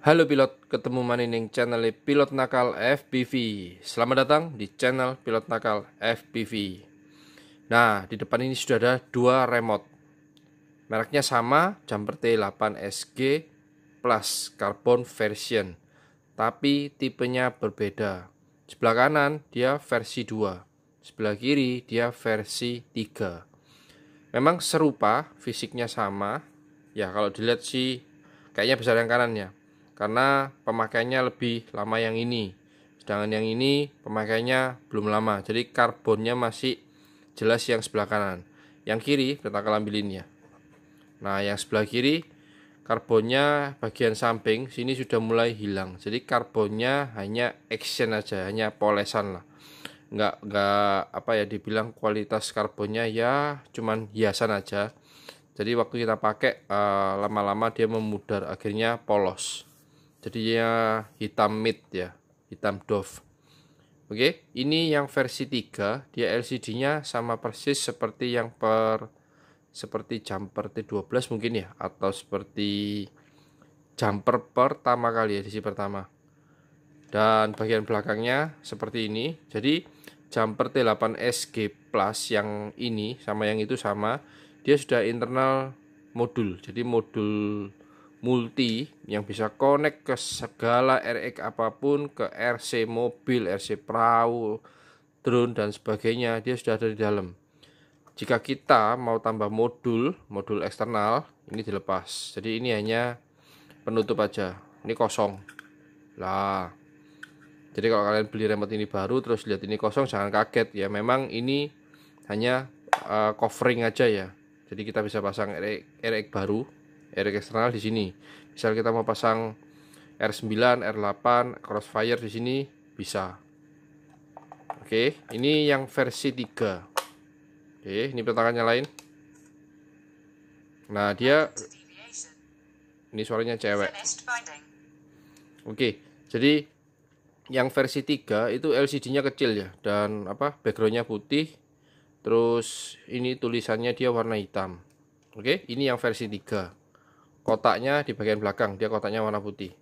Halo pilot, ketemu maning channel Pilot Nakal FPV. Selamat datang di channel Pilot Nakal FPV. Nah, di depan ini sudah ada dua remote. Mereknya sama, Jumper T8SG Plus Carbon version, tapi tipenya berbeda. Sebelah kanan dia versi 2, sebelah kiri dia versi 3. Memang serupa, fisiknya sama. Ya, kalau dilihat sih kayaknya besar yang kanannya, karena pemakaiannya lebih lama yang ini. Sedangkan yang ini pemakaiannya belum lama, jadi karbonnya masih jelas yang sebelah kanan. Yang kiri kita akan ambilin ya. Nah, yang sebelah kiri karbonnya bagian samping sini sudah mulai hilang, jadi karbonnya hanya action aja, hanya polesan lah. Nggak apa ya, dibilang kualitas karbonnya ya cuman hiasan aja. Jadi waktu kita pakai lama-lama dia memudar, akhirnya polos, jadinya hitam mid ya, hitam doff. Oke, ini yang versi 3, dia LCD-nya sama persis seperti seperti Jumper T12 mungkin ya, atau seperti Jumper pertama kali, edisi pertama. Dan bagian belakangnya seperti ini. Jadi Jumper T8SG Plus yang ini sama yang itu sama, dia sudah internal modul. Jadi modul multi yang bisa connect ke segala RX apapun, ke RC mobil, RC perahu, drone dan sebagainya, dia sudah ada di dalam. Jika kita mau tambah modul eksternal, ini dilepas. Jadi ini hanya penutup aja, ini kosong lah. Jadi kalau kalian beli remote ini baru terus lihat ini kosong, jangan kaget ya, memang ini hanya covering aja ya. Jadi kita bisa pasang RX baru, RX eksternal di sini. Misal kita mau pasang R9, R8, Crossfire di sini bisa. Oke, ini yang versi 3. Oke, ini petakannya lain. Nah, dia ini suaranya cewek. Oke, jadi yang versi 3 itu LCD-nya kecil ya, dan backgroundnya putih. Terus ini tulisannya dia warna hitam. Oke, ini yang versi 3. Kotaknya di bagian belakang, dia kotaknya warna putih.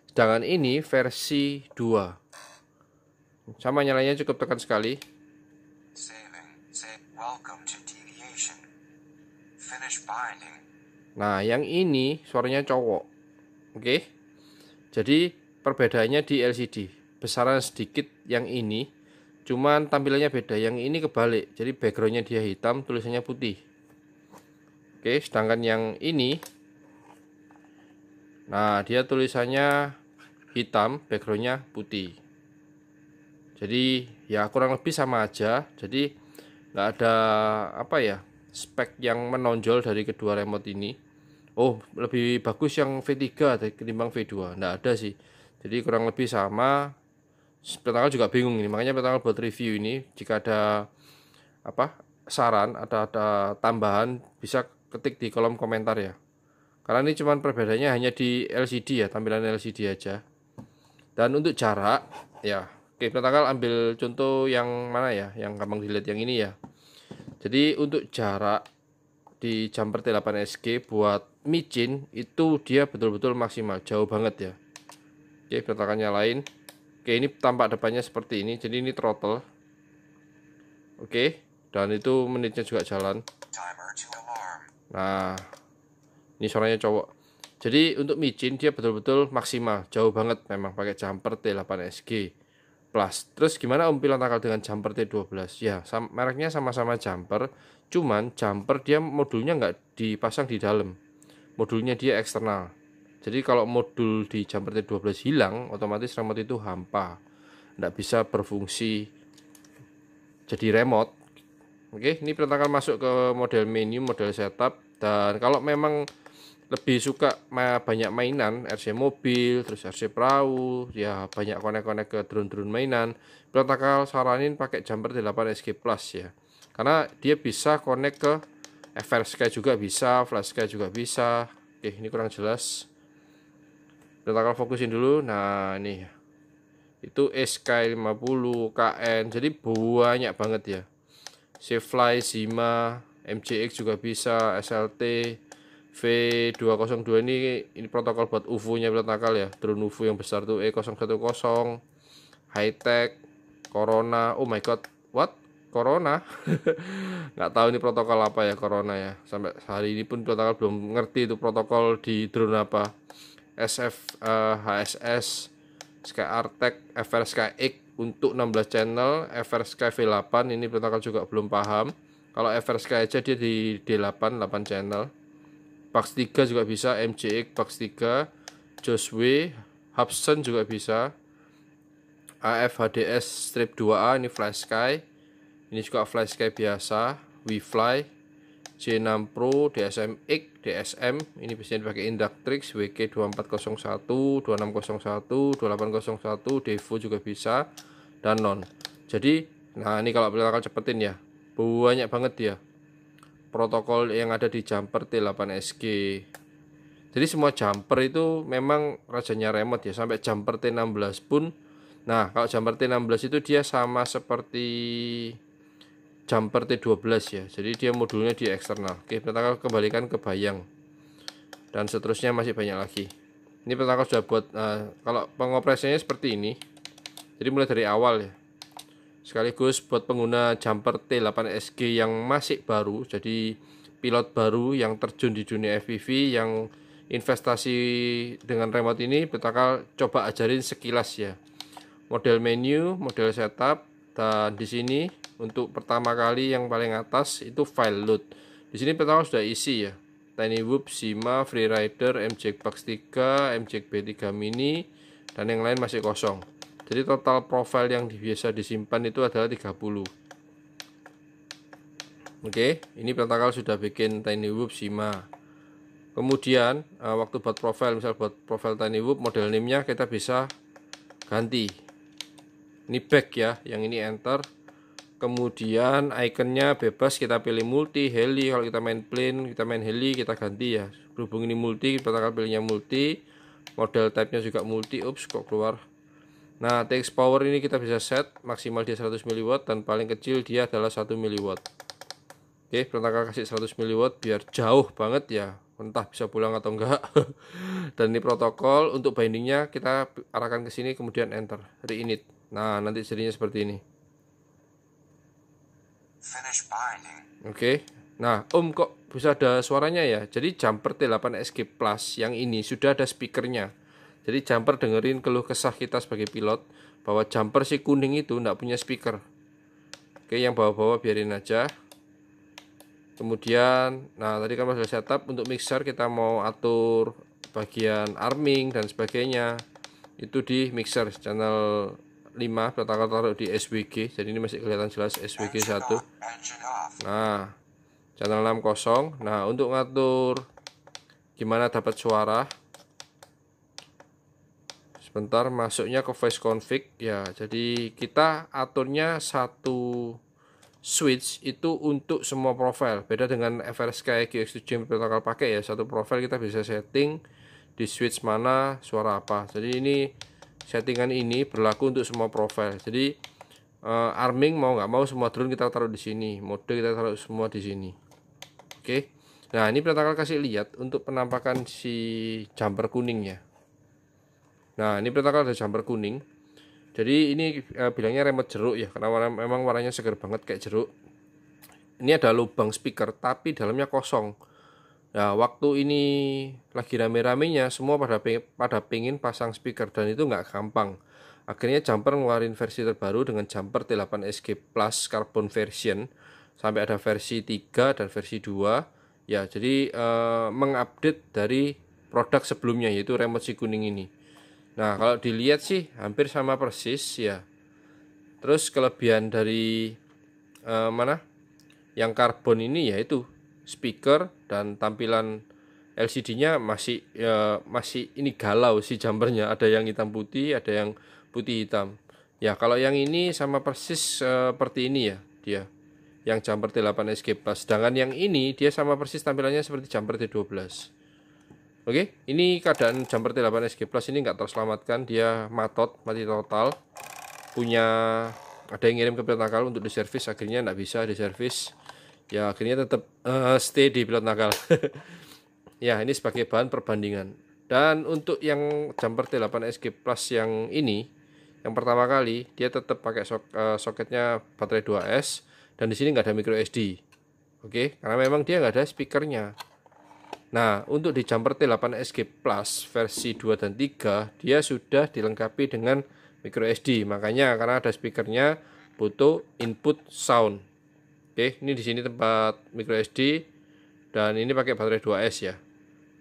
Sedangkan ini versi 2. Sama, nyalanya cukup tekan sekali. Nah, yang ini suaranya cowok. Oke. Jadi perbedaannya di LCD. Besaran sedikit yang ini, cuman tampilannya beda. Yang ini kebalik, jadi backgroundnya dia hitam, tulisannya putih. Oke, sedangkan yang ini, nah dia tulisannya hitam, backgroundnya putih. Jadi ya kurang lebih sama aja. Jadi nggak ada spek yang menonjol dari kedua remote ini. Oh, lebih bagus yang V3 ketimbang V2, nggak ada sih. Jadi kurang lebih sama. Petanggal juga bingung ini, makanya Petanggal buat review ini. Jika ada saran, ada tambahan, bisa ketik di kolom komentar ya. Karena ini cuman perbedaannya hanya di LCD ya, tampilan LCD aja. Dan untuk jarak ya, oke, Petanggal ambil contoh yang mana ya, yang gampang dilihat, yang ini ya. Jadi untuk jarak di Jumper T8SG buat micin itu dia betul-betul maksimal, jauh banget ya. Oke, petakannya lain. Oke, ini tampak depannya seperti ini. Jadi ini throttle. Oke, dan itu menitnya juga jalan. Nah, ini suaranya cowok. Jadi untuk micin dia betul-betul maksimal, jauh banget memang pakai Jumper T8SG Plus. Terus gimana Om Pilot Nakal dengan Jumper T12? Ya, mereknya sama-sama Jumper, cuman Jumper dia modulnya nggak dipasang di dalam. Modulnya dia eksternal. Jadi kalau modul di Jumper T12 hilang, otomatis remote itu hampa, nggak bisa berfungsi jadi remote. Oke, ini pertama masuk ke model menu, model setup. Dan kalau memang lebih suka banyak mainan, RC mobil, terus RC perahu, ya banyak konek-konek ke drone-drone mainan, Pilot saranin pakai Jumper T8SG Plus ya. Karena dia bisa connect ke FR Sky juga bisa, Flash Sky juga bisa. Oke, ini kurang jelas. Kita fokusin dulu. Nah, ini itu SK50, KN, jadi banyak banget ya. Safe Fly, Zima, MJX juga bisa, SLT, V202 ini protokol buat UFO-nya pilot nakal ya, drone UFO yang besar tuh E010, high tech, Corona. Oh my god, what? Corona? Nggak tahu ini protokol apa ya Corona ya. Sampai hari ini pun pilot nakal belum ngerti itu protokol di drone apa. HSS, Sky Artec, FR Sky X untuk 16 channel, FR Sky V8 ini pilot nakal juga belum paham. Kalau FR Sky aja dia di D8 8 channel. Pax 3 juga bisa, MJX Pax 3, Josue, Hubson juga bisa. AF HDS strip 2A ini Fly Sky. Ini juga Fly Sky biasa, WeFly, J6 Pro, DSM-X, DSM, ini biasanya dipakai Inductrix, WK2401, 2601, 2801, Devo juga bisa, dan non. Jadi, nah ini kalau pilot nakal cepetin ya, banyak banget ya protokol yang ada di jumper T8SG. Jadi semua jumper itu memang rajanya remote ya, sampai jumper T16 pun. Nah, kalau jumper T16 itu dia sama seperti jumper T12 ya. Jadi dia modulnya di eksternal. Oke, kita kembalikan ke bayang. Dan seterusnya masih banyak lagi. Ini pertama sudah buat kalau pengoperasiannya seperti ini. Jadi mulai dari awal ya. Sekaligus buat pengguna jumper T8SG yang masih baru, jadi pilot baru yang terjun di dunia FPV yang investasi dengan remote ini, Petakal coba ajarin sekilas ya. Model menu, model setup, dan di sini untuk pertama kali yang paling atas itu file load. Di sini Petakal sudah isi ya. TinyWhoop, Shima, Freerider, MJX Pax 3, MJX B3 Mini, dan yang lain masih kosong. Jadi total profile yang biasa disimpan itu adalah 30. Oke, ini Petakal sudah bikin TinyWhoop Shima. Kemudian waktu buat profile, misal buat profile TinyWhoop model name-nya kita bisa ganti. Ini back ya, yang ini enter. Kemudian ikonnya bebas, kita pilih multi, heli. Kalau kita main plane, kita main heli, kita ganti ya. Berhubung ini multi, Petakal pilihnya multi. Model type-nya juga multi. Ups, kok keluar. Nah, TX power ini kita bisa set maksimal dia 100 mW dan paling kecil dia adalah 1 mW. Oke, Petakal kasih 100 mW biar jauh banget ya, entah bisa pulang atau enggak. Dan ini protokol untuk bindingnya kita arahkan ke sini kemudian enter, reinit. Nah, nanti jadinya seperti ini. Finish binding. Oke. Nah, kok bisa ada suaranya ya? Jadi jumper T8SG Plus yang ini sudah ada speakernya. Jadi jumper dengerin keluh kesah kita sebagai pilot bahwa jumper si kuning itu enggak punya speaker. Oke, yang bawah-bawah biarin aja. Kemudian, nah tadi kan sudah setup untuk mixer, kita mau atur bagian arming dan sebagainya. Itu di mixer channel 5, Petakal taruh di SWG. Jadi ini masih kelihatan jelas SWG 1. Nah, channel 6 kosong. Nah, untuk ngatur gimana dapat suara, sebentar, masuknya ke voice config ya. Jadi kita aturnya satu switch itu untuk semua profile. Beda dengan FR Sky QX7 yang Petakal pakai ya, satu profile kita bisa setting di switch mana suara apa. Jadi ini settingan ini berlaku untuk semua profile. Jadi arming mau nggak mau semua drone kita taruh di sini, mode kita taruh semua di sini. Oke. Nah, ini Petakal kasih lihat untuk penampakan si jumper kuningnya. Nah, ini Petakal ada jumper kuning. Jadi ini bilangnya remote jeruk ya, karena memang warnanya segar banget kayak jeruk. Ini ada lubang speaker tapi dalamnya kosong. Nah, waktu ini lagi rame-ramenya semua pada pengen pasang speaker dan itu nggak gampang. Akhirnya jumper ngeluarin versi terbaru dengan jumper T8SG Plus Carbon version. Sampai ada versi 3 dan versi 2. Ya, jadi mengupdate dari produk sebelumnya yaitu remote si kuning ini. Nah, kalau dilihat sih hampir sama persis ya. Terus kelebihan dari mana? Yang karbon ini yaitu speaker dan tampilan LCD-nya masih ini galau si jumpernya. Ada yang hitam putih, ada yang putih hitam. Ya, kalau yang ini sama persis seperti ini ya dia. Yang jumper T8SG Plus. Sedangkan yang ini dia sama persis tampilannya seperti jumper T12. Oke, ini keadaan jumper T8SG Plus ini nggak terselamatkan, dia mati total. Ada yang ngirim ke pilot nakal untuk diservis, akhirnya nggak bisa diservis. Ya akhirnya tetap stay di pilot nakal. Ya, ini sebagai bahan perbandingan. Dan untuk yang jumper T8 SG Plus yang ini, yang pertama kali dia tetap pakai soketnya baterai 2S, dan di sini nggak ada micro SD. Oke, karena memang dia nggak ada speakernya. Nah, untuk di jumper T8 SG Plus versi 2 dan 3, dia sudah dilengkapi dengan micro SD. Makanya karena ada speakernya butuh input sound. Oke, ini di sini tempat micro SD dan ini pakai baterai 2S ya.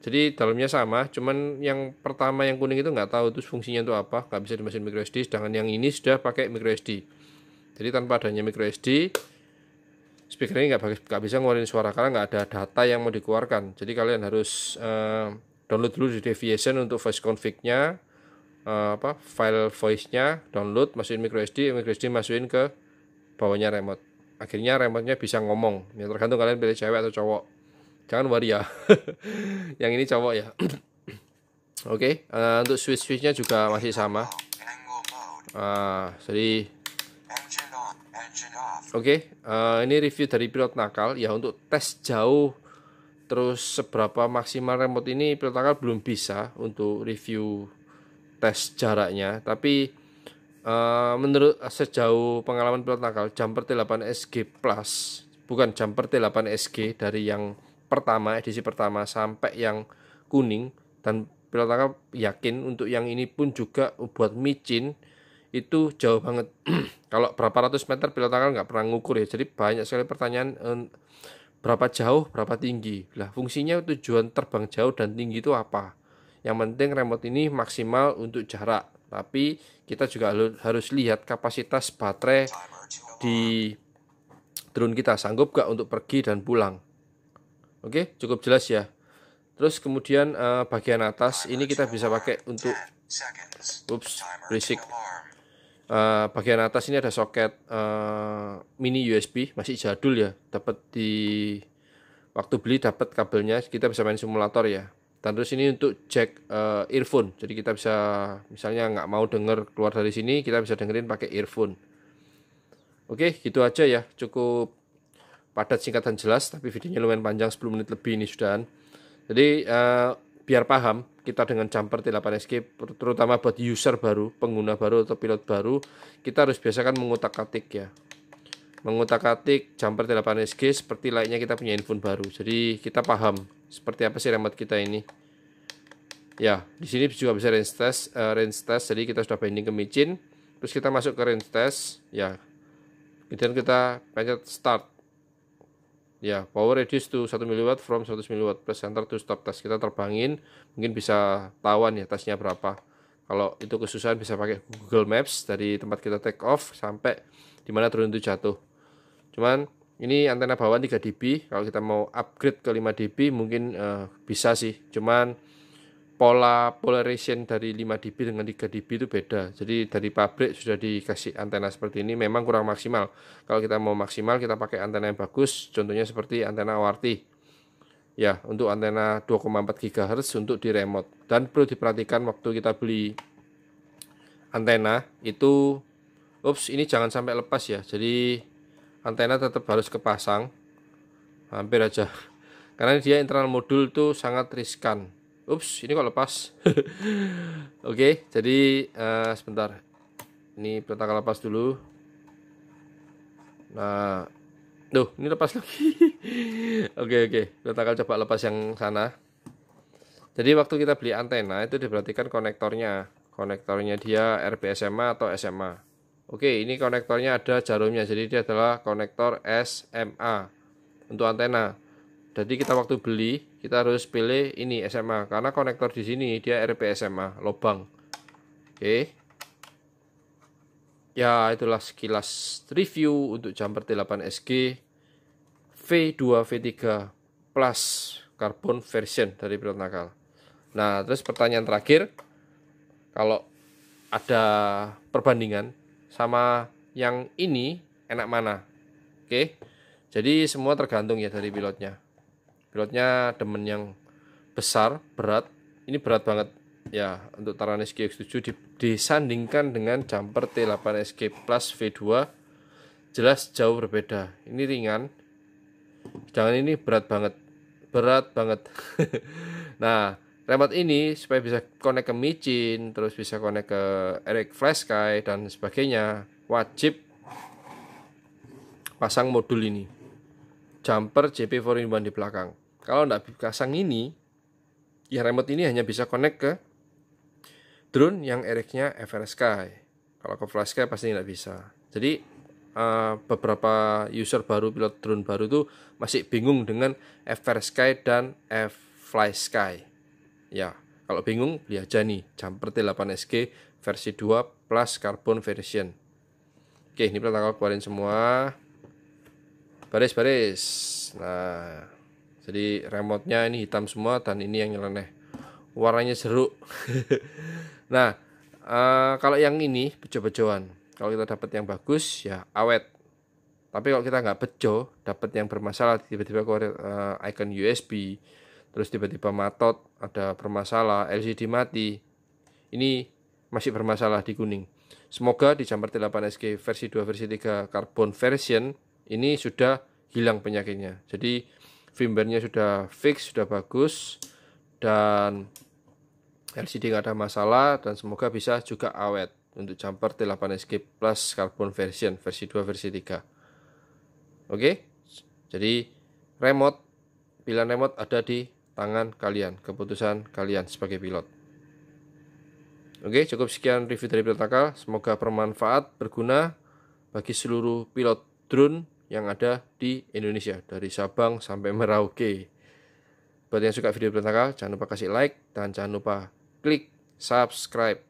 Jadi dalamnya sama, cuman yang pertama yang kuning itu nggak tahu itu fungsinya untuk apa, nggak bisa dimasukin micro SD. Sedangkan yang ini sudah pakai micro SD. Jadi tanpa adanya micro SD, speaker ini nggak bisa ngeluarin suara karena nggak ada data yang mau dikeluarkan. Jadi kalian harus download dulu di Deviation untuk voice config-nya, file voice-nya, download, masukin micro SD masukin ke bawahnya remote. Akhirnya remote-nya bisa ngomong. Ya tergantung kalian pilih cewek atau cowok. Jangan waria. Yang ini cowok ya. Oke, untuk switch-switchnya juga masih sama. Jadi Oke, ini review dari Pilot Nakal ya. Untuk tes jauh terus seberapa maksimal remote ini Pilot Nakal belum bisa untuk review tes jaraknya. Tapi menurut sejauh pengalaman Pilot Nakal, jumper T8 SG Plus, bukan jumper T8 SG dari yang pertama, edisi pertama sampai yang kuning, dan Pilot Nakal yakin untuk yang ini pun juga buat micin itu jauh banget. Kalau berapa ratus meter Pilot Nakal nggak pernah ngukur ya, jadi banyak sekali pertanyaan berapa jauh, berapa tinggi. Lah fungsinya tujuan terbang jauh dan tinggi itu apa? Yang penting remote ini maksimal untuk jarak, tapi kita juga harus lihat kapasitas baterai di drone kita, sanggup gak untuk pergi dan pulang. Oke, cukup jelas ya. Terus kemudian bagian atas ini kita bisa pakai untuk berisik. Bagian atas ini ada soket mini USB, masih jadul ya. Dapat di waktu beli dapat kabelnya, kita bisa main simulator ya. Dan terus ini untuk jack earphone, jadi kita bisa misalnya nggak mau denger keluar dari sini, kita bisa dengerin pakai earphone. Oke, gitu aja ya, cukup padat, singkat dan jelas, tapi videonya lumayan panjang, 10 menit lebih ini sudahan. Jadi biar paham kita dengan jumper T8 SG, terutama buat user baru, pengguna baru atau pilot baru, kita harus biasakan mengutak-atik ya. Mengutak-atik jumper T8 SG seperti layaknya kita punya handphone baru. Jadi kita paham seperti apa sih remote kita ini. Ya, di sini juga bisa range test. Jadi kita sudah binding ke micin, terus kita masuk ke range test ya. Kemudian kita pencet start. Ya, power reduce to 1 mW from 100 mW, press enter to stop test. Kita terbangin, mungkin bisa tahuan ya tesnya berapa. Kalau itu kesusahan bisa pakai Google Maps dari tempat kita take off sampai dimana drone itu jatuh. Cuman ini antena bawaan 3 dB, kalau kita mau upgrade ke 5 dB mungkin bisa sih. Cuman polarization dari 5 dB dengan 3 dB itu beda. Jadi dari pabrik sudah dikasih antena seperti ini, memang kurang maksimal. Kalau kita mau maksimal, kita pakai antena yang bagus, contohnya seperti antena ORT. Ya, untuk antena 2,4 GHz untuk di remote. Dan perlu diperhatikan waktu kita beli antena itu, ini jangan sampai lepas ya. Jadi antena tetap harus kepasang, hampir aja. Karena dia internal modul tuh sangat riskan. Ini kok lepas. Oke, jadi sebentar. Ini Pilot lepas dulu. Nah, ini lepas lagi. Oke. Pilot coba lepas yang sana. Jadi waktu kita beli antena itu diperhatikan konektornya. Konektornya dia RB-SMA atau SMA. Oke, ini konektornya ada jarumnya. Jadi dia adalah konektor SMA untuk antena. Jadi kita waktu beli, kita harus pilih ini SMA karena konektor di sini dia RP SMA, lubang. Oke. Ya, itulah sekilas review untuk jumper T8 SG V2 V3 Plus Carbon version dari Pilot Nakal. Nah, terus pertanyaan terakhir, kalau ada perbandingan sama yang ini enak mana? Oke. Jadi semua tergantung ya dari pilotnya. Pilotnya demen yang besar, berat. Ini berat banget ya untuk Taranis GX7 disandingkan dengan jumper T8 SG Plus V2 jelas jauh berbeda. Ini ringan, sedangkan ini berat banget. berat banget. Nah, remote ini supaya bisa connect ke micin, terus bisa connect ke RX FlashSky dan sebagainya, wajib pasang modul ini, jumper JP4-in-1 di belakang. Kalau nggak pasang ini, ya remote ini hanya bisa connect ke drone yang RX-nya FlashSky. Kalau ke FlashSky pasti nggak bisa. Jadi beberapa user baru, pilot drone baru tuh masih bingung dengan FlashSky dan FlySky. Ya, kalau bingung beli aja nih jumper T8SG versi 2 plus carbon version. Oke, ini protokol keluarin semua. Baris-baris. Nah, jadi remote-nya ini hitam semua dan ini yang nyeleneh. Warnanya jeruk. Nah, kalau yang ini bejo-bejoan. Kalau kita dapat yang bagus ya awet. Tapi kalau kita nggak bejo, dapat yang bermasalah, tiba-tiba keluar icon USB, terus tiba-tiba matot, ada bermasalah, LCD mati. Ini masih bermasalah di kuning. Semoga di jumper T8SG versi 2 versi 3 carbon version ini sudah hilang penyakitnya. Jadi firmware-nya sudah fix, sudah bagus, dan LCD nggak ada masalah, dan semoga bisa juga awet untuk jumper T8SG plus carbon version versi 2 versi 3. Oke, jadi pilihan remote ada di tangan kalian, keputusan kalian sebagai pilot. Oke, cukup sekian review dari Pilot Nakal. Semoga bermanfaat, berguna bagi seluruh pilot drone yang ada di Indonesia, dari Sabang sampai Merauke. Buat yang suka video Pilot Nakal, jangan lupa kasih like dan jangan lupa klik subscribe.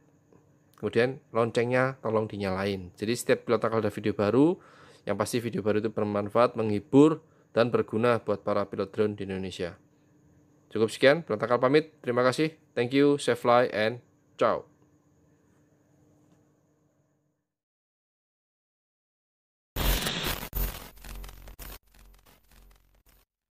Kemudian loncengnya tolong dinyalain. Jadi setiap Pilot Nakal ada video baru, yang pasti video baru itu bermanfaat, menghibur, dan berguna buat para pilot drone di Indonesia. Cukup sekian, Pilot Nakal pamit. Terima kasih. Thank you, safe fly, and ciao.